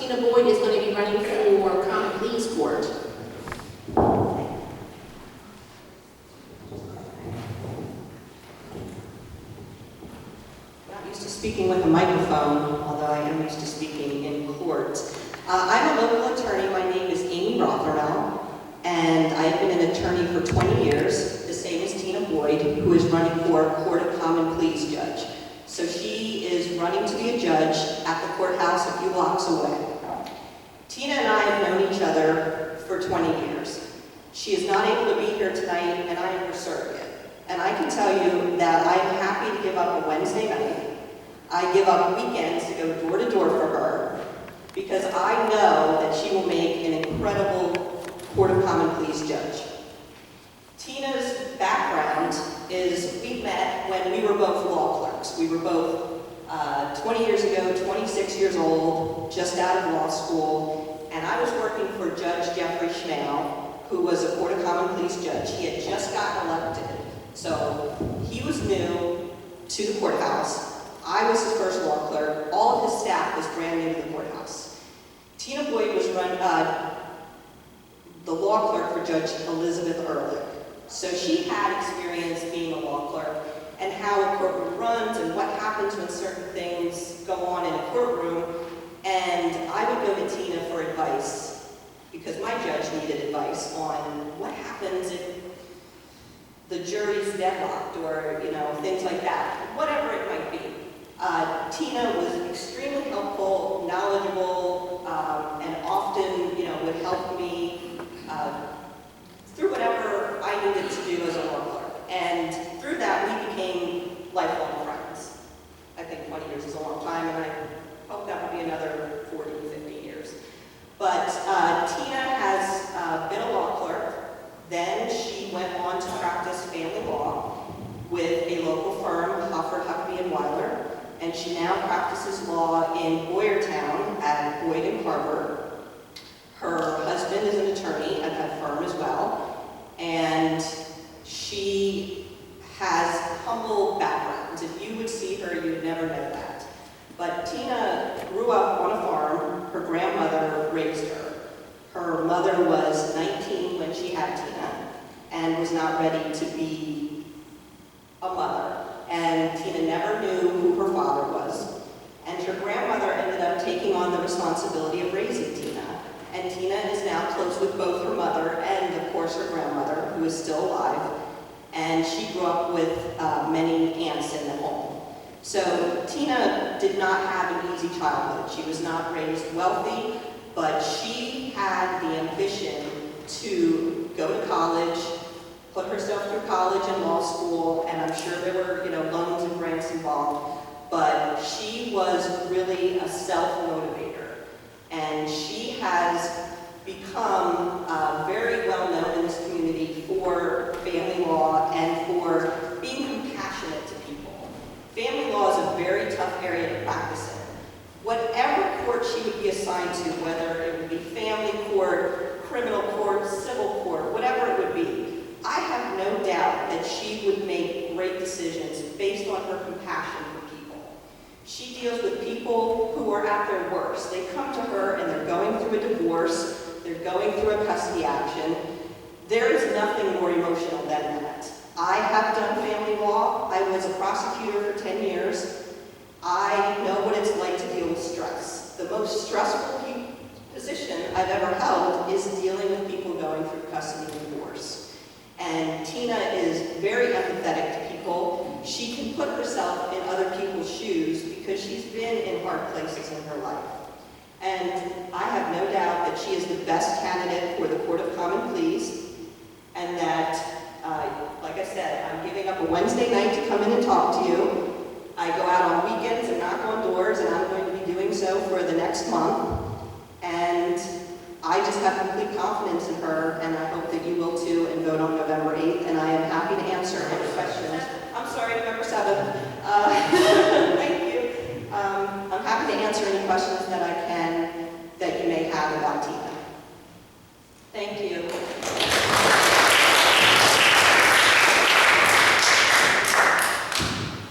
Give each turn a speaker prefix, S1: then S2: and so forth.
S1: Tina Boyd is going to be running for Common Pleas Court.
S2: Not used to speaking with a microphone, although I am used to speaking in court. I'm a local attorney. My name is Amy Rothermel, and I've been an attorney for 20 years, the same as Tina Boyd, who is running for Court of Common Pleas judge. So she is running to be a judge at the courthouse a few blocks away. Tina and I have known each other for 20 years. She is not able to be here tonight, and I am her surrogate. And I can tell you that I'm happy to give up a Wednesday night. I give up weekends to go door to door for her, because I know that she will make an incredible Court of Common Pleas judge. Tina's background is we met when we were both law clerks. We were both 20 years ago, 26 years old, just out of law school, and I was working for Judge Jeffrey Schmale, who was a Court of Common Pleas judge. He had just gotten elected, so he was new to the courthouse. I was his first law clerk. All of his staff was brand new to the courthouse. Tina Boyd was the law clerk for Judge Elizabeth Ehrlich. So she had experience being a law clerk and how a courtroom runs and what happens when certain things go on in a courtroom. And I would go to Tina for advice because my judge needed advice on what happens if the jury's deadlocked or, things like that, whatever it might be. Tina was extremely helpful, knowledgeable, and often, would help me through whatever I needed to do as a law clerk. And through that, we became lifelong friends. I think 20 years is a long time, and I hope that will be another 40, 50 years. But Tina has been a law clerk. Then she went on to practice family law with a local firm, Hofford, Huckabee & Weiler, and she now practices law in Boyertown at Boyd & Carver. Her husband is an attorney at that firm as well, and she has humble backgrounds. If you would see her, you'd never know that. But Tina grew up on a farm. Her grandmother raised her. Her mother was 19 when she had Tina and was not ready to be a mother. And Tina never knew who her father was. And her grandmother ended up taking on the responsibility of raising Tina. And Tina is now close with both her mother and, of course, her grandmother, who is still alive. And she grew up with many aunts in the home. So Tina did not have an easy childhood. She was not raised wealthy, but she had the ambition to go to college, put herself through college and law school, and I'm sure there were, loans and grants involved, but she was really a self-motivator. And she has become very well known in this community for family law and for being compassionate to people. Family law is a very tough area to practice in. Whatever court she would be assigned to, whether it would be family court, criminal court, civil court, whatever it would be, I have no doubt that she would make great decisions based on her compassion for people. She deals with people who are at their worst. They come to her and they're going through a divorce, they're going through a custody action. There is nothing more emotional than that. I have done family law. I was a prosecutor for 10 years. I know what it's like to deal with stress. The most stressful position I've ever held is dealing with people going through custody and divorce. And Tina is very empathetic to people. She can put herself in other people's shoes because she's been in hard places in her life. And I have no doubt that she is the best candidate for the Court of Common Pleas, and that, like I said, I'm giving up a Wednesday night to come in and talk to you. I go out on weekends and knock on doors, and I'm going to be doing so for the next month. And I just have complete confidence in her, and I hope that you will too, and vote on November 8th, and I am happy to answer any questions. I'm sorry, November 7th. Thank you. I'm happy to answer any questions that I can, that you may have about Tina.